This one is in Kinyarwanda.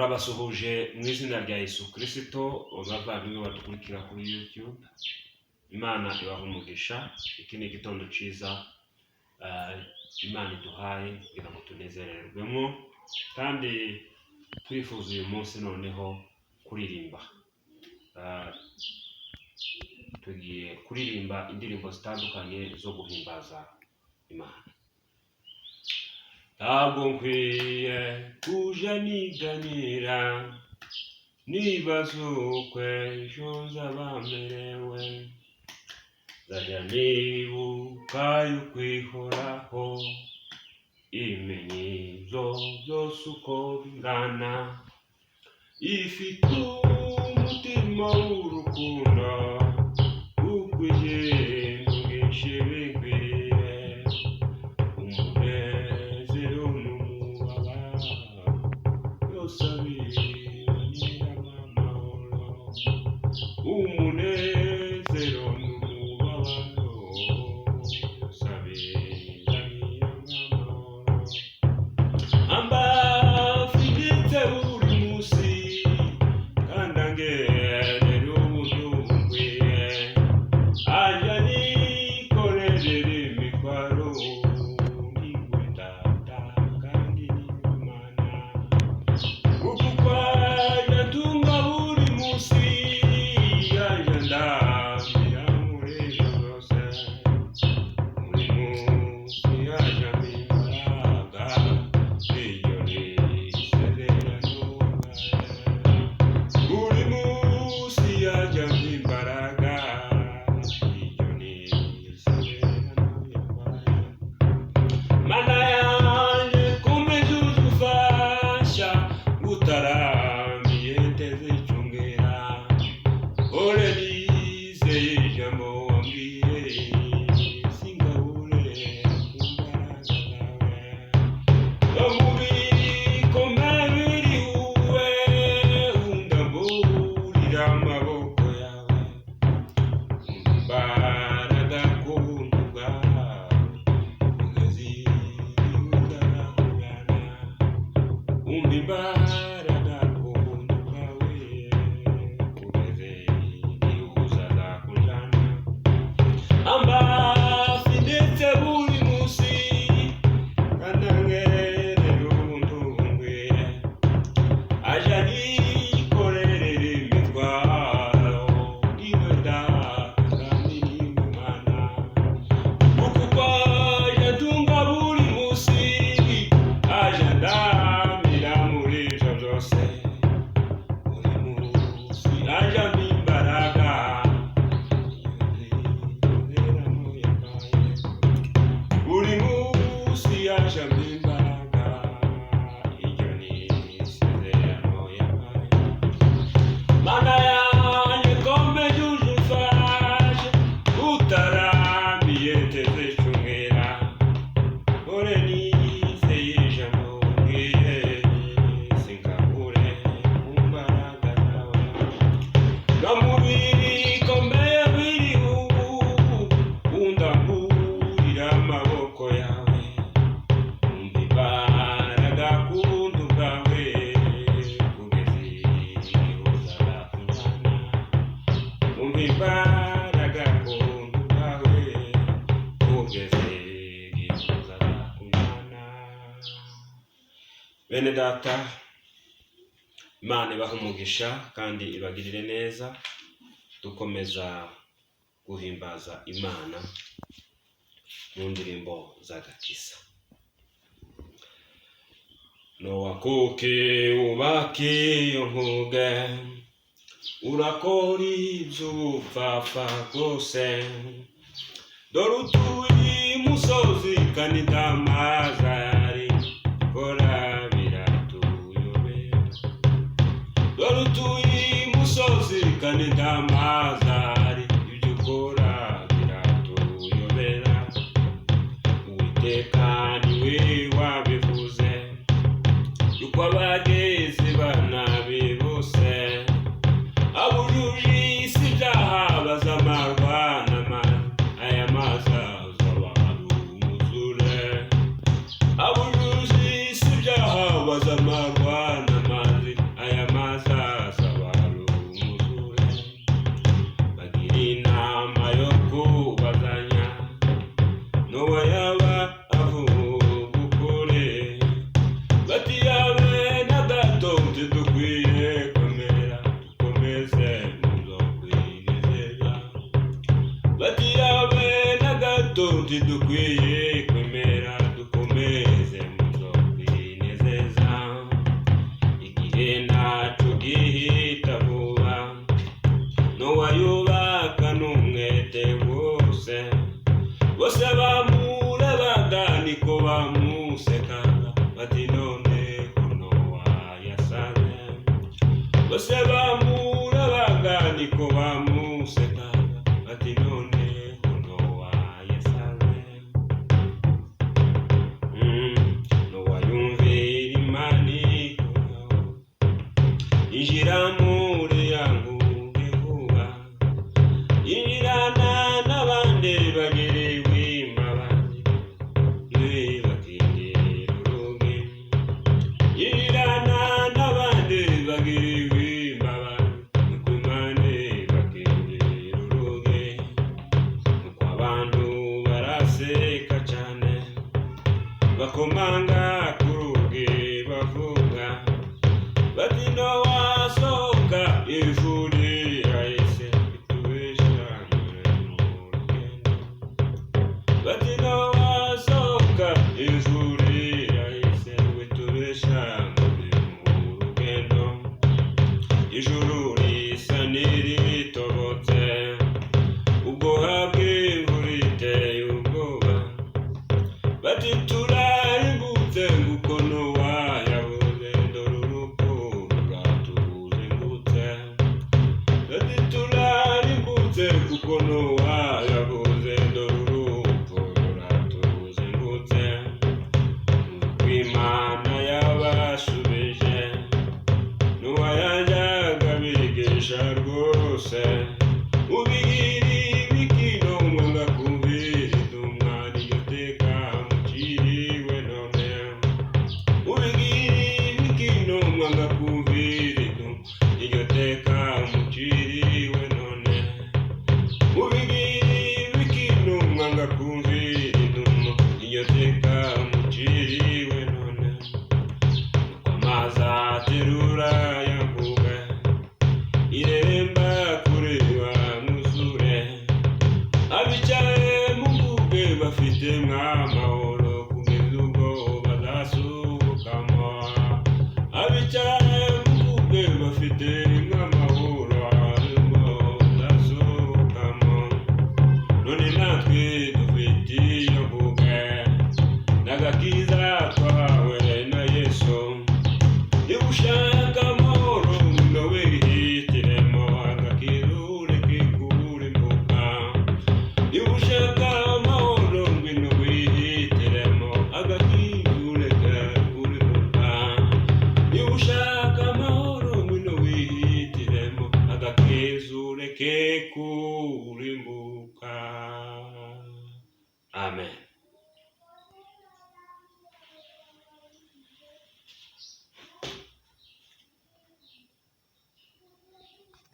turabasuhuje mu izina rya Yesu Kristo, abavandimwe badukurikira kuri YouTube. Imana ibaha umugisha. Iki ni igitondo cyiza Imana iduhaye kugira ngo tunezererwemo, kandi twifuza uyu munsi noneho kuririmba. Tugiye kuririmba indirimbo zitandukanye zo guhimbaza Imana. Ntabwo nkwiye kuja niganyira nibaza uko ejo nzaba merewe, nzajya nibuka yuko ihoraho imenyizo byose uko bingana, ifite umutima w'urukundo ukwiye ntugishe bigwire, umunezero n'umubabaro byose abiranyiramo amahoro, umunezero n'umubabaro byose abiranyiramo amahoro. Ambafiditse buri munsi kandi angerera ubudungwiye, aja nikorerera imitwaro nigwe data kandi niwe Mana, kuko kwaja ntunga buri munsi aja ndamira muri ejo zose, buri munsi aja mpimbaraga iyo nisezerano buri munsi aja mpimbaraga iyo nisezerano yabaye. Mana yanjye komeza udufasha utarambiye nteze icungera, ore nizeye ijambo wambwiye singabure mu mbaraga zawe, no mu bikomeye biri uwe undamburira amaboko yawe, imbaraga ku buntu bwawe kugeza uzakujyana, umva imbaraga ku buntu bwawe kugeza uzakujyana. Ambafiditse buri munsi kandi angerera ubudungwiye, aja nikorerera imitwaro niwe data kandi niwe Mana, kuko kwaja ntunga buri munsi aja ndamira muri ivyo byose, buri munsi aja mpimbaraga iyo nisezerano yabaye, buri munsi aja mpimbaraga iyo nisezerano yabaye. Mana yanjye komeza udufashe utarambiye nteze icungera, ore nizeye ijambo wambwiye singabure mu mbaraga zawe, no mu bikomeye biri ubu undamburira amaboko yawe, umva imbaraga ku buntu bwawe kugeza uzakujyana, umva imbaraga ku buntu bwawe kugeza uzakujyana. Bene data, Imana ibaha umugisha kandi ibagirire neza. Dukomeza guhimbaza Imana mu ndirimbo z'agakiza. Nowakuke ubake iyo nkuge, urakora iby'ubupfapfa bwose, dore utuye imusozi kandi ntamazi ahari, kora biratuyobera, dore utuye imusozi kandi ntamazi ahari, ibyo ukora biratuyobera. Uwiteka niwe wabivuze yuko abageze banabi bose abujuje isi ibyaha bazamarwa n'amazi, aya mazi azabara umuzure, abujuje isi ibyaha bazamarwa n'amazi, dukwiye kwemera dukomeze muzo kwinezeza, igihe ntaco gihita vuba, Nowa yubaka n'umwete wose, bose bamurabaga niko bamuseka, bati none ko Nowa yasaze, bose bamurabaga niko bamuseka, bati none ko Nowa yasaze. Nowa yumvira Imana ikoraho, injira muri ya nguge vuba, injirana n'abandi bagiriwe imbabazi, ntibakingire urugi, injirana n'abandi bagiriwe imbabazi, nuko Imana ibakingire urugi, nuko abantu baraseka cane, bakomanga ku rugi bavuga, bati Nowa sohoka, ijuru rirahise ritubesha mu rugendo, bati Nowa sohoka, ijuru rirahise ritubesha mu rugendo, ijuru risa n'iritobotse, ubwoba bw'imvura iteye ubwoba, bati turarimbutse nguko Nowa yavuze, dore urupfu rwatuzengurutse, bati turarimbutse kuko Nowa yavuze, dore urupfu rwatuzengurutse, nuko Imana yabashubije, Nowa yajyaga abigisha rwose, ubigiri bikino mwanga kumvira intumwa, niyo teka muciriwe none, ubigiri bikino mwanga kumvira intumwa, niyo teka muciriwe none, ubigiri bikino mwanga kumvira intumwa, niyo teka muciriwe none, nuko amazi aterura ya nguge, ireremba kureba mwuzure, abicaye mu nguge bafite mw'amahoro, kugeza ubwo bazasubukamo, abicaye mu nguge bafite mw'amahoro, ubwo bazasubukamo, none natwe dufite iyo nguge, n'agakiza twahawe na Yesu, niba ushaka amahoro ngwino wihitiremo, agakiza ureke kurimbuka, niba ushaka amahoro ngwino wihitiremo, agakiza ureke kurimbuka, niba ushaka amahoro ngwino wihitiremo, agakiza ureke kurimbuka. Amen.